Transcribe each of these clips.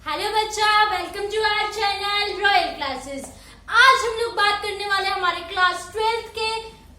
Hello बच्चा, welcome to our channel royal classes. आज हम लोग बात करने वाले हैं हमारे क्लास 12th के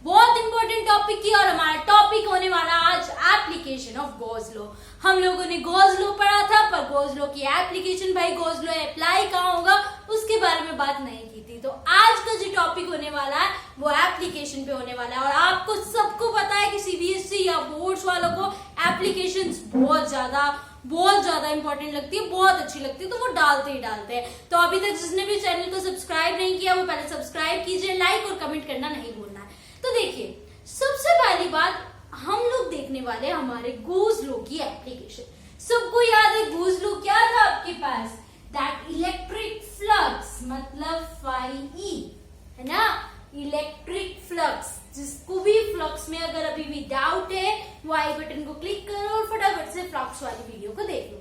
बहुत इंपॉर्टेंट टॉपिक की और हमारा टॉपिक होने वाला आज एप्लीकेशन ऑफ गॉस लॉ। हम लोगों ने गॉस लॉ पढ़ा था, पर गॉस लॉ की एप्लीकेशन, भाई गॉस लॉ अप्लाई कहाँ होगा उसके बारे में बात नहीं की थी। तो आज का जो टॉपिक होने वाला है वो एप्लीकेशन पे होने वाला है। और आपको सबको पता है कि सीबीएसई या बोर्ड्स वालों को एप्लीकेशंस बहुत ज्यादा इंपॉर्टेंट लगती है, बहुत अच्छी लगती है, तो वो डालते ही डालते हैं। तो अभी तक जिसने भी चैनल को सब्सक्राइब नहीं किया वो पहले सब्सक्राइब कीजिए, लाइक और कमेंट करना नहीं भूलना है। तो देखिए, सबसे पहली बात हम लोग देखने वाले हैं हमारे गॉस लॉ की एप्लीकेशन। सबको याद है गॉस लॉ क्या था आपके पास? दैट इलेक्ट्रिक फ्लक्स मतलब फाई है ना, इलेक्ट्रिक फ्लक्स। जिसको भी फ्लक्स में अगर अभी भी डाउट है वो आई बटन को क्लिक करो और फटाफट से फ्लक्स वाली वीडियो को देख लो।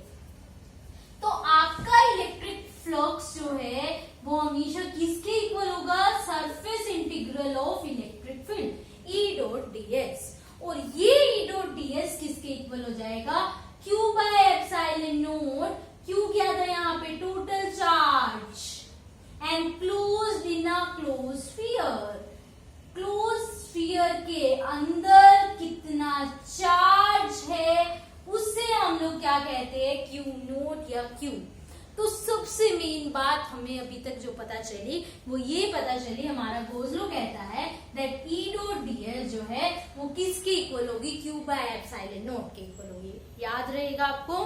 तो आपका इलेक्ट्रिक फ्लक्स जो है वो हमेशा किसके इक्वल होगा? Surface integral of electric field E dot ds। और ये ई डॉट ds किसके इक्वल हो जाएगा? Q bye epsilon not. Q क्या था यहाँ पे? Total charge and closed in a close sphere. Close sphere के अंदर कितना चार्ज है उससे हम लोग क्या कहते हैं? Q नोट या Q। तो सबसे मेन बात हमें अभी तक जो पता चली वो ये पता चली, हमारा गॉस लॉ कहता है दैट E डॉट ds जो है वो किसके इक्वल होगी? Q बाय एप्सिलॉन नॉट के इक्वल होगी। याद रहेगा आपको,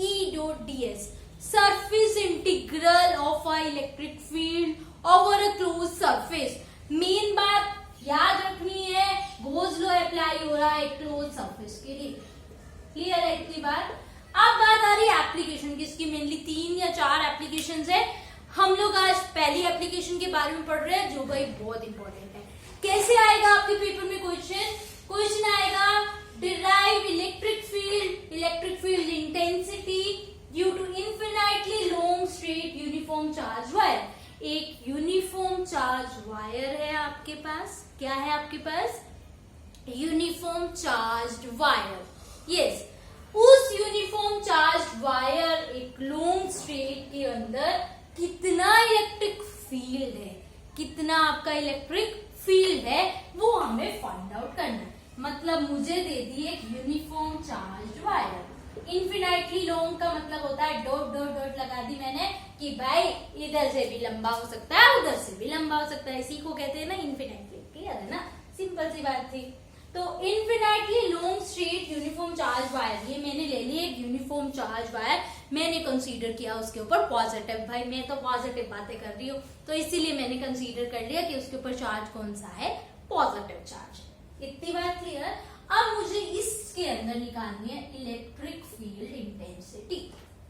E dot ds surface integral of a electric field over a close surface. Main बात याद रखनी है, गॉस लॉ अप्लाई हो रहा है क्लोज सरफेस के लिए। क्लियर है इतनी बात? अब बात आ रही है एप्लीकेशन की। इसकी मेनली 3 या 4 एप्लीकेशन है। हम लोग आज पहली एप्लीकेशन के बारे में पढ़ रहे हैं जो भाई बहुत इंपॉर्टेंट है। कैसे आएगा आपके पेपर में क्वेश्चन आएगा, derive electric field intensity due to infinitely long straight uniform charge wire. एक यूनिफॉर्म चार्ज वायर है आपके पास। क्या है आपके पास? Uniform charge wire. यस, उस यूनिफॉर्म चार्ज वायर एक लॉन्ग स्ट्रेट के अंदर कितना इलेक्ट्रिक फील्ड है, कितना आपका इलेक्ट्रिक फील्ड है वो हमें फाइंड आउट करना है। मतलब मुझे दे दी एक uniform charge wire. Infinitely long का मतलब होता है डॉट डॉट डॉट लगा दी मैंने कि भाई इधर से भी लंबा हो सकता है, उधर से भी लंबा हो सकता है। इसी को कहते हैं ना इनफिनाइटली। क्लियर है ना? सिंपल सी बात थी। तो infinitely long straight uniform charge wire, ये मैंने ले लिया एक यूनिफॉर्म चार्ज वायर। मैंने कंसीडर किया उसके ऊपर पॉजिटिव। भाई मैं तो पॉजिटिव बातें कर रही हूँ तो इसीलिए मैंने कंसीडर कर लिया कि उसके ऊपर चार्ज कौन सा है? Positive charge. इतनी बात क्लियर? अब मुझे इसके अंदर निकालनी है इलेक्ट्रिक फील्ड इंटेंसिटी।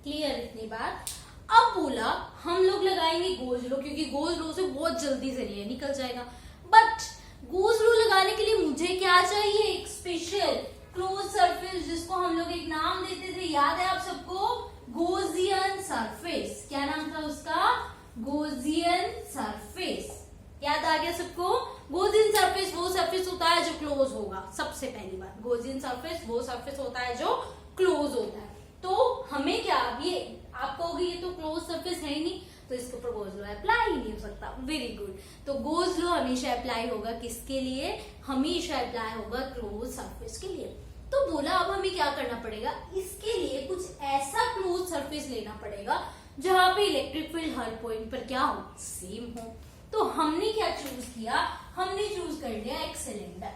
क्लियर इतनी बात? अब बोला हम लोग लगाएंगे गॉस लॉ, क्योंकि गॉस लॉ से बहुत जल्दी से ये निकल जाएगा। बट गॉस लॉ लगाने के लिए मुझे क्या चाहिए? एक स्पेशल क्लोज सरफेस, जिसको हम लोग एक नाम देते थे, याद है आप सबको? Gaussian surface. क्या नाम था उसका? Gaussian surface. याद आ गया सबको? गॉसियन सरफेस वो सरफेस होता है जो क्लोज होगा। सबसे पहली बात, गॉसियन सरफेस वो सरफेस होता है जो क्लोज होता है। तो हमें क्या, ये आप कहोगे ये तो क्लोज सरफेस है ही नहीं, तो इसके ऊपर गॉस लॉ अप्लाई ही नहीं हो सकता। Very good. तो गॉस लॉ हमेशा अप्लाई होगा किसके लिए? हमेशा अप्लाई होगा क्लोज सरफेस के लिए। तो बोला अब हमें क्या करना पड़ेगा? इसके लिए कुछ ऐसा क्लोज सरफेस लेना पड़ेगा जहां पे इलेक्ट्रिक फील्ड हर पॉइंट पर क्या हो? सेम हो। तो हमने क्या चूज किया? हमने चूज कर लिया एक cylinder.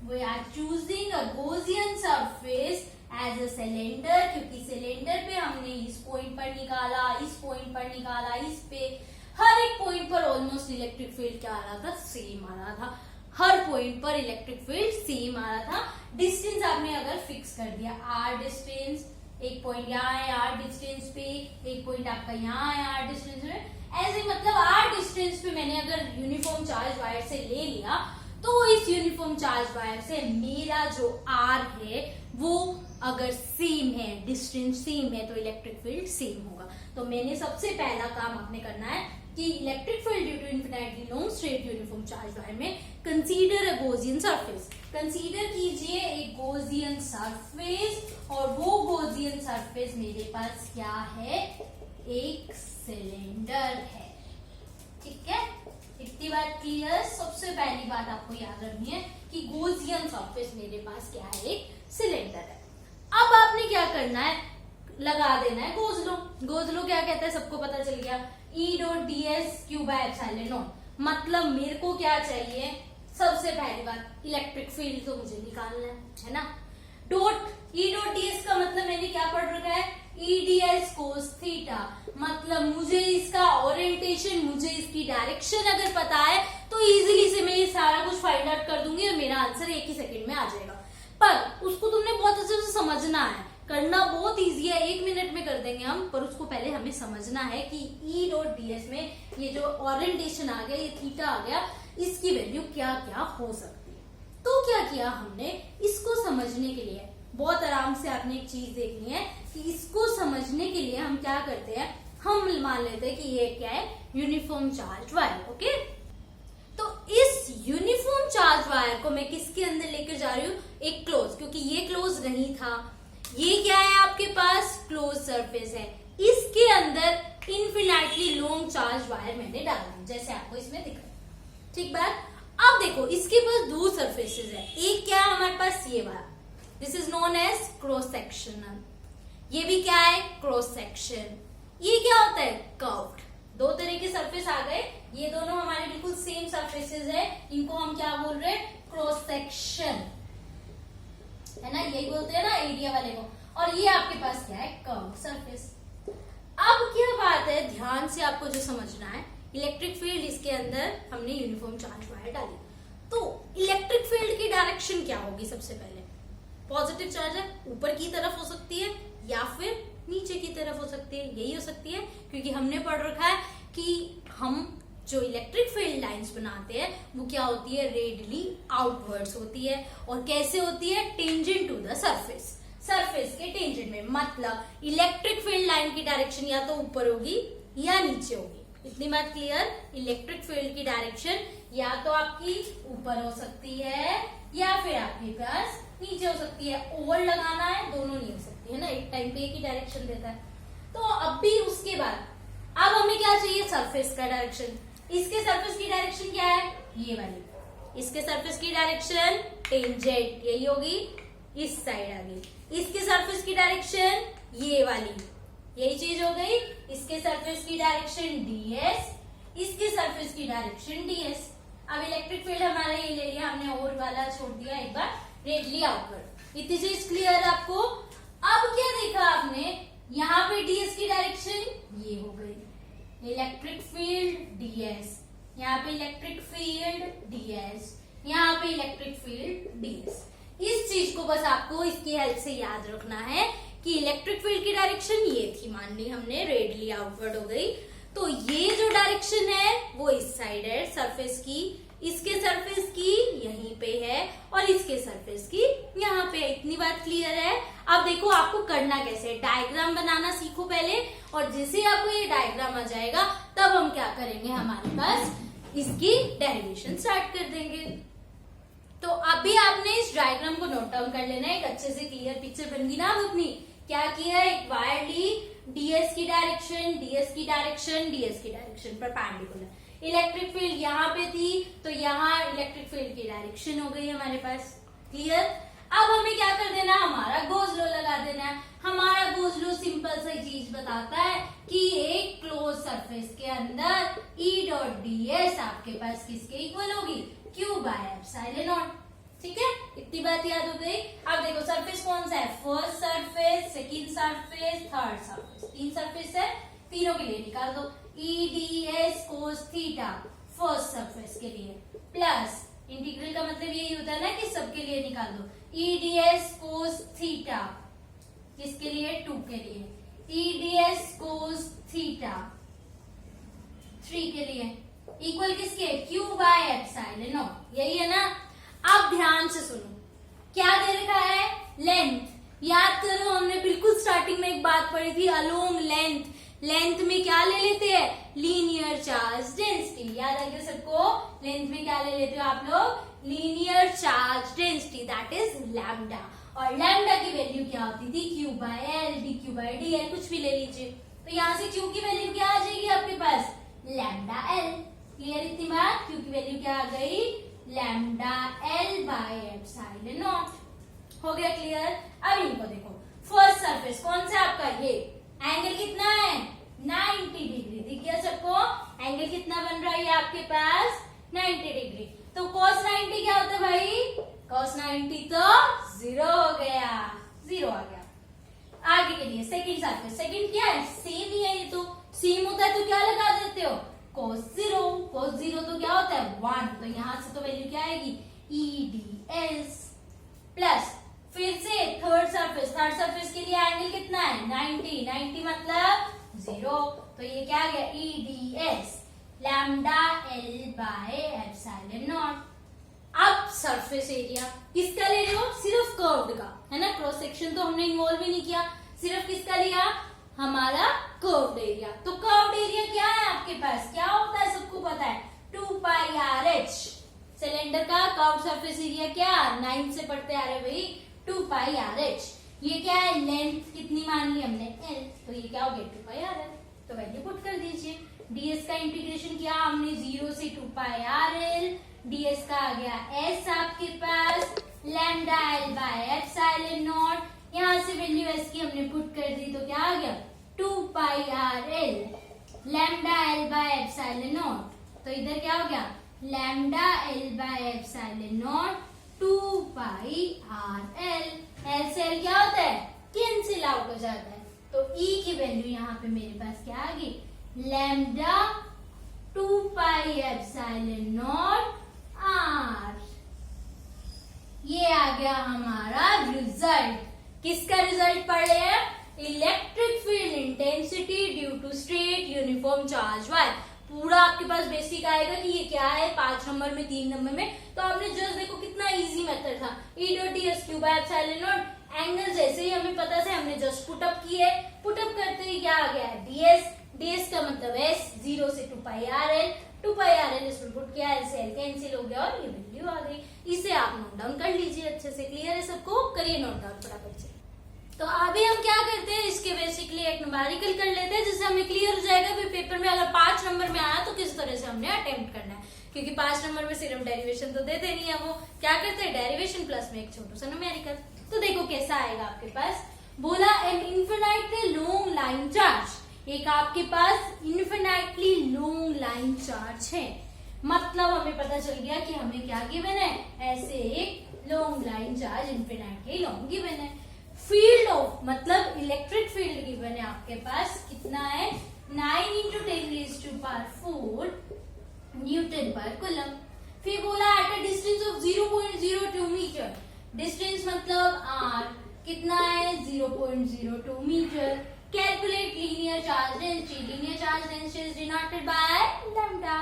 We are choosing a Gaussian surface as a cylinder, क्योंकि सिलेंडर पे हमने इस पॉइंट पर निकाला, इस पॉइंट पर निकाला, इस पे हर एक पॉइंट पर ऑलमोस्ट इलेक्ट्रिक फील्ड क्या आ रहा था? सेम आ रहा था। हर पॉइंट पर इलेक्ट्रिक फील्ड सेम आ रहा था। डिस्टेंस आपने अगर फिक्स कर दिया, आर डिस्टेंस, एक पॉइंट यहाँ है आर डिस्टेंस पे, एक पॉइंट आपका यहाँ है आर डिस्टेंस पे, ऐसे मतलब आर डिस्टेंस पे मैंने अगर यूनिफॉर्म चार्ज वायर से ले लिया तो इस यूनिफॉर्म चार्ज वायर से मेरा जो आर है वो अगर सेम है, डिस्टेंस सेम है, तो इलेक्ट्रिक फील्ड सेम होगा। तो मैंने सबसे पहला काम आपने करना है कि electric field due to infinitely long straight uniform charge wire में consider a Gaussian surface, consider कीजिए एक गॉसियन सरफेस, और वो गॉसियन सरफेस मेरे पास क्या है, एक सिलेंडर है। ठीक है, इतनी बात क्लियर। सबसे पहली बात आपको याद रखनी है कि गॉसियन सरफेस मेरे पास क्या है, एक सिलेंडर है। अब आपने क्या करना है, लगा देना है गोज लॉ। गोज लॉ क्या कहता है, सबको पता चल गया, E dot D S Q by epsilon not. मतलब मेरे को क्या चाहिए, सबसे पहली बात इलेक्ट्रिक फील्ड तो मुझे निकालना है ना। Dot E dot D S का मतलब मैंने क्या पढ़ रखा है, E D S cos theta. मतलब मुझे इसका ओरिएंटेशन, मुझे इसकी डायरेक्शन अगर पता है तो इजीली से मैं ये सारा कुछ फाइंड आउट कर दूंगी और मेरा आंसर एक ही सेकंड में आ जाएगा। पर उसको तुमने बहुत अच्छे से समझना है, करना बहुत इजी है, 1 मिनट में कर देंगे हम, पर उसको पहले हमें समझना है कि E डॉट डी एस में ये जो ओरिएंटेशन आ गया, ये थीटा आ गया, इसकी वैल्यू क्या क्या हो सकती है। तो क्या किया हमने, इसको समझने के लिए बहुत आराम से आपने एक चीज देखनी है कि इसको समझने के लिए हम क्या करते हैं, हम मान लेते हैं कि ये क्या है, यूनिफॉर्म चार्ज वायर। ओके, तो इस यूनिफॉर्म चार्ज वायर को मैं किसके अंदर लेकर जा रही हूँ, एक क्लोज, क्योंकि ये क्लोज नहीं था, ये क्या है आपके पास, क्लोज सरफेस है, इसके अंदर इनफिनिटली लॉन्ग चार्ज वायर मैंने डाल दी, जैसे आपको इसमें दिख रहा है। ठीक बात। अब देखो इसके पास दो सरफेसेस है, एक क्या है हमारे पास, ये वाला, this is known as cross sectional, ये भी क्या है, क्रॉस सेक्शन। ये क्या होता है, कर्व्ड। दो तरह के सरफेस आ गए, ये दोनों हमारे बिल्कुल सेम सरफेसेस है, इनको हम क्या बोल रहे हैं, क्रॉस सेक्शन, है ना, यही बोलते हैं ना एरिया वाले को। और ये आपके पास क्या है, कर्व सरफेस। अब क्या बात है, ध्यान से आपको जो समझना है, इलेक्ट्रिक फील्ड इसके अंदर हमने यूनिफॉर्म चार्ज वायर डाली, तो इलेक्ट्रिक फील्ड की डायरेक्शन क्या होगी, सबसे पहले पॉजिटिव चार्ज है, ऊपर की तरफ हो सकती है या फिर नीचे की तरफ हो सकती है, यही हो सकती है, क्योंकि हमने पढ़ रखा है कि हम जो इलेक्ट्रिक फील्ड लाइंस बनाते हैं वो क्या होती है, रेडियली आउटवर्ड्स होती है। और कैसे होती है, tangent to the surface, surface के टेंजेंट में। मतलब इलेक्ट्रिक फील्ड लाइन की डायरेक्शन या तो ऊपर होगी या नीचे होगी। इतनी बात क्लियर, इलेक्ट्रिक फील्ड की डायरेक्शन या तो आपकी ऊपर हो सकती है या फिर आपके पास नीचे हो सकती है। ओवर लगाना है, दोनों नहीं हो सकती है ना, एक टाइम पे एक ही डायरेक्शन देता है। तो अब भी उसके बाद अब हमें क्या चाहिए, सरफेस का डायरेक्शन। इसके सरफेस की डायरेक्शन क्या है, ये वाली, इसके सरफेस की डायरेक्शन टेंजेंट, यही होगी, इस साइड आ गई। इसके सरफेस की डायरेक्शन ये वाली, यही चीज हो गई। इसके सरफेस की डायरेक्शन डीएस, इसके सरफेस की डायरेक्शन डीएस। अब इलेक्ट्रिक फील्ड हमारा ये ले लिया हमने, और वाला छोड़ दिया एक बार, रेडियली आउटवर्ड। इतनी चीज क्लियर है आपको। अब क्या देखा आपने, यहाँ पे डीएस की डायरेक्शन ये हो गई, इलेक्ट्रिक फील्ड डीएस, यहाँ पे इलेक्ट्रिक फील्ड डीएस, यहाँ पे इलेक्ट्रिक फील्ड डीएस। इस चीज को बस आपको इसकी हेल्प से याद रखना है कि इलेक्ट्रिक फील्ड की डायरेक्शन ये थी, मान ली हमने, रेडियली आउटवर्ड हो गई, तो ये जो डायरेक्शन है वो इस साइड है सरफेस की, इसके सरफेस की यहीं पे है और इसके सरफेस की यहाँ पे। इतनी बात क्लियर है। अब देखो आपको करना कैसे, डायग्राम बनाना सीखो पहले, और जैसे आपको ये डायग्राम आ जाएगा तब हम क्या करेंगे, हमारे पास इसकी डेरिवेशन स्टार्ट कर देंगे। तो अभी आपने इस डायग्राम को नोट डाउन कर लेना है, एक अच्छे से क्लियर पिक्चर बन गई ना अपनी। क्या किया, एक वायर ली, डीएस की डायरेक्शन, डीएस की डायरेक्शन, डीएस की डायरेक्शन परपेंडिकुलर। इलेक्ट्रिक फील्ड यहाँ पे थी तो यहाँ इलेक्ट्रिक फील्ड की डायरेक्शन हो गई हमारे पास, क्लियर। अब हमें क्या कर देना, हमारा गोज लॉ लगा देना है। हमारा गोज लॉ सिंपल सी चीज बताता है कि एक क्लोज सरफेस के अंदर E डॉट ds आपके पास किसके इक्वल होगी, Q बाय एप्सिलॉन नॉट। ठीक है, इतनी बात याद हो गई। अब देखो सरफेस कौन सा है, first surface, second surface, third surface, 3 surface है, तीनों के लिए निकाल दो। E ds cos theta first surface के लिए, प्लस इंटीग्रल का मतलब यही होता है ना कि सबके लिए निकाल दो। E ds cos थीटा किसके लिए, 2 के लिए, E ds cos थीटा 3 के लिए, इक्वल किसके, Q बाय एप्सिलॉन नॉट, यही है ना। अब ध्यान से सुनो, क्या दे रखा है, लेंथ। याद करो हमने बिल्कुल स्टार्टिंग में एक बात पढ़ी थी, अलोंग लेंथ, लेंथ में क्या ले लेते हैं, लीनियर चार्ज डेंसिटी। याद आ गया सबको, लेंथ में क्या ले लेते हो आप लोग, linear charge density, that is lambda. और लैम्डा की वैल्यू क्या होती थी, Q by L, D Q by D L, कुछ भी ले लीजिए। तो यहाँ से क्यू की वैल्यू क्या आ जाएगी आपके पास, लैम्डा एल। क्लियर इतनी बात, क्यू की वैल्यू क्या आ गई, lambda L by epsilon not. हो गया क्लियर। अब इनको देखो, फर्स्ट सरफेस कौन सा आपका, ये एंगल कितना है, 90 डिग्री। दिख गया सबको, एंगल कितना बन रहा है आपके पास, 90 डिग्री। तो cos 90 क्या होता है भाई, cos 90 तो 0 हो गया, 0 आ गया। आगे के लिए सेकंड सरफेस, सेकंड क्या है, सेम ही है, ये तो सेम होता है तो क्या लगा देते हो, cos 0। cos 0 तो क्या होता है 1, तो यहां से तो वैल्यू क्या आएगी, EDS प्लस फिर से थर्ड सरफेस, थर्ड सरफेस के लिए एंगल कितना है, 90, 90 मतलब 0, तो ये क्या आ गया, EDS lambda L by epsilon not. अब सरफेस एरिया किसका ले रहे हो, सिर्फ कर्व्ड का, है ना, क्रॉस सेक्शन तो हमने इन्वॉल्व ही नहीं किया, सिर्फ किसका लिया, हमारा कर्व्ड एरिया। तो कर्व्ड एरिया क्या है आपके पास, क्या होता है सबको पता है, 2 पाई आर एच। सिलेंडर का कर्व्ड सरफेस एरिया क्या, 9 से पढ़ते आ रहे भाई, 2 पाई आर एच। ये क्या है, लेंथ कितनी मान ली हमने, एल, तो ये क्या हो गया, 2 पाई आर एल। तो वैल्यू पुट कर दीजिए। डीएस का इंटीग्रेशन किया हमने 0 से 2 पाई आर एल, डीएस का आ गया एस आपके पास, lambda L by epsilon naught. यहाँ से वैल्यू एस की हमने पुट कर दी, तो क्या आ गया, 2 pi r l lambda L by epsilon naught. तो इधर क्या हो गया, lambda L by epsilon naught 2 pi r l. L से एल क्या होता है, कैंसिल आउट हो जाता है। तो ई की वैल्यू यहाँ पे मेरे पास क्या आ गई, lambda 2 pi epsilon naught R. ये आ गया हमारा रिजल्ट। किसका रिजल्ट पढ़ रहे हैं, electric field intensity due to straight uniform charge wire. पूरा आपके पास बेसिक आएगा कि ये क्या है, 5 नंबर में, 3 नंबर में। तो आपने जस्ट देखो कितना इजी मेथड था, E dot D S Q by epsilon not. Angle जैसे ही हमें पता था हमने जस्ट पुटअप किए, पुटअप करते ही क्या आ गया, डीएस, डीएस का मतलब एस, 0 से 2 pi r L, 2 pi r L इसमें पुट किया, एल से एल कैंसिल हो गया और ये वैल्यू आ गई। इसे आप नोट डाउन कर लीजिए अच्छे से। क्लियर है सबको, करिए नोट डाउन फटाफट से। तो अभी हम क्या करते हैं, इसके बेसिकली एक न्यूमेरिकल कर लेते हैं, जिससे हमें क्लियर हो जाएगा फिर पेपर में अगर 5 नंबर में आया तो किस तरह से हमने अटेम्प्ट करना है। क्योंकि 5 नंबर में सिर्फ डेरिवेशन तो देते नहीं है, वो क्या करते हैं, डेरिवेशन प्लस में एक छोटा सा न्यूमेरिकल। तो देखो कैसा आएगा आपके पास, बोला an infinitely long line charge, एक आपके पास इन्फिनाइटली लॉन्ग लाइन चार्ज है, मतलब हमें पता चल गया कि हमें क्या गिवन है, ऐसे एक long line charge infinitely long given है। फील्ड ऑफ मतलब इलेक्ट्रिक फील्ड गिवन है आपके पास, कितना है, 9 × 10⁴ न्यूटन पर कूलम। फिर बोला at a distance of 0.02 metre, distance मतलब आर, कितना है 0.02 metre. Calculate linear charge density, linear charge density is denoted by lambda,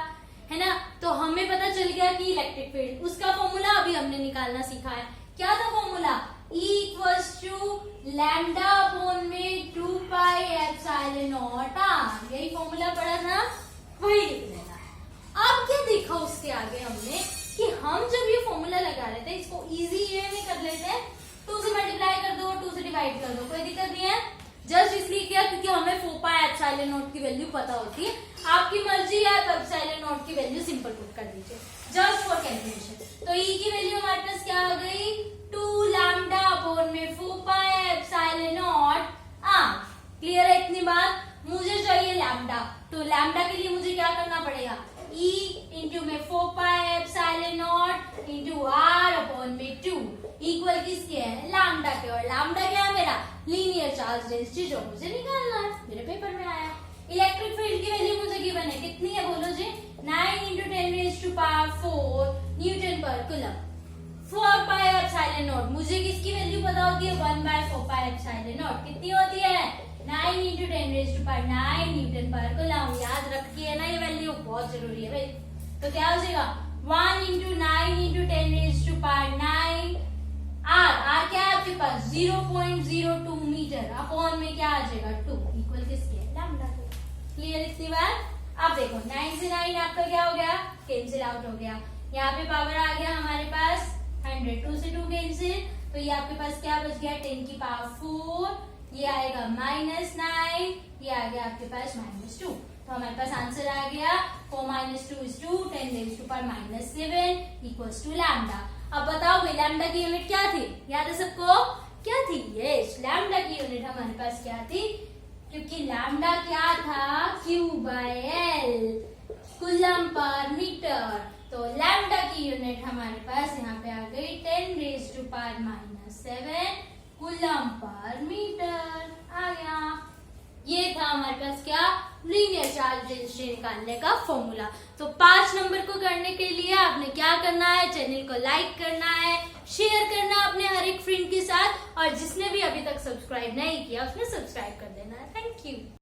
है ना। तो हमें पता चल गया कि इलेक्ट्रिक फील्ड, उसका फॉर्मूला अभी हमने निकालना सीखा है। क्या था फॉर्मूला, E = लैम्डा अपॉन में 2 पाई एप्सिलॉन नॉट आर, यही फॉर्मूला पढ़ा था, वही लिख लेना। अब क्या देखा उसके आगे हमने कि हम जब ये फॉर्मूला लगा रहे थे, इसको इजी वे में कर लेते हैं, 2 से मल्टीप्लाई कर दो, 2 से डिवाइड कर दो, कोई दिक्कत नहीं है। जस्ट इसलिए किया क्योंकि हमें 4 पाई एप्सिलॉन नॉट की वैल्यू पता होती है। आपकी मर्जी है, आप एप्सिलॉन नॉट की वैल्यू सिंपल पुट कर दीजिए जस्ट फॉर कैलकुलेशन। तो ई की वैल्यू हमारे पास क्या आ गई, 2 लैम्डा अपॉन में 4 pi epsilon naught R. Clear है इतनी बात, मुझे चाहिए लैम्डा, तो लैम्डा के लिए मुझे क्या करना पड़ेगा, E इंटू में 4 pi epsilon naught into R upon में 2 इक्वल किसके है, लैम्डा के। और लैम्डा क्या है मेरा, लीनियर चार्ज डेंसिटी, जो मुझे निकालना है, मेरे पेपर में आया। इलेक्ट्रिक फील्ड की वैल्यू मुझे गिवन है, कितनी है बोलो जी, 9 × 10⁴ न्यूटन पर कूलम। 4 पाई एप्सिलॉन नॉट, मुझे किसकी वैल्यू पता होती है, 1/4 पाई एप्सिलॉन नॉट, कितनी होती है, 9 × 10⁹ न्यूटन पर कूलम। याद रखिए ना, ये वैल्यू बहुत जरूरी है भाई। तो क्या हो जाएगा, 1 × 9 × 10⁹ आर क्या है आपके पास, 0.02 मीटर अपॉन में क्या आ जाएगा 2 इक्वल किसके, लैम्डा के। कितनी बार? अब देखो 9 से 9 आपका क्या हो गया? कैंसिल आउट हो गया। यहाँ पे पावर आ गया हमारे पास 100, 2 से 2 कैंसिल, तो ये आपके पास क्या बच गया? 10 की पावर 4, ये आएगा -9, ये आ गया आपके पास -2। तो हमारे पास आंसर आ गया 4 - 2 is 2, 10 raised to power -7 equals to lambda. अब बताओ भाई लैम्डा की यूनिट क्या थी? याद है सबको? क्या थी? यस, लैम्डा की यूनिट हमारे पास क्या थी? क्योंकि लैम्डा क्या था? Q/L, coulomb per metre. तो लैम्डा की यूनिट हमारे पास यहाँ पे आ गई 10 raised to power -7 coulomb per metre आ गया। ये था हमारे पास क्या? लीनियर चार्ज डेंसिटी निकालने का फॉर्मूला। तो 5 नंबर को करने के लिए आपने क्या करना है? चैनल को लाइक करना है, शेयर करना अपने हर एक फ्रेंड के साथ, और जिसने भी अभी तक सब्सक्राइब नहीं किया उसने सब्सक्राइब कर देना है। Thank you.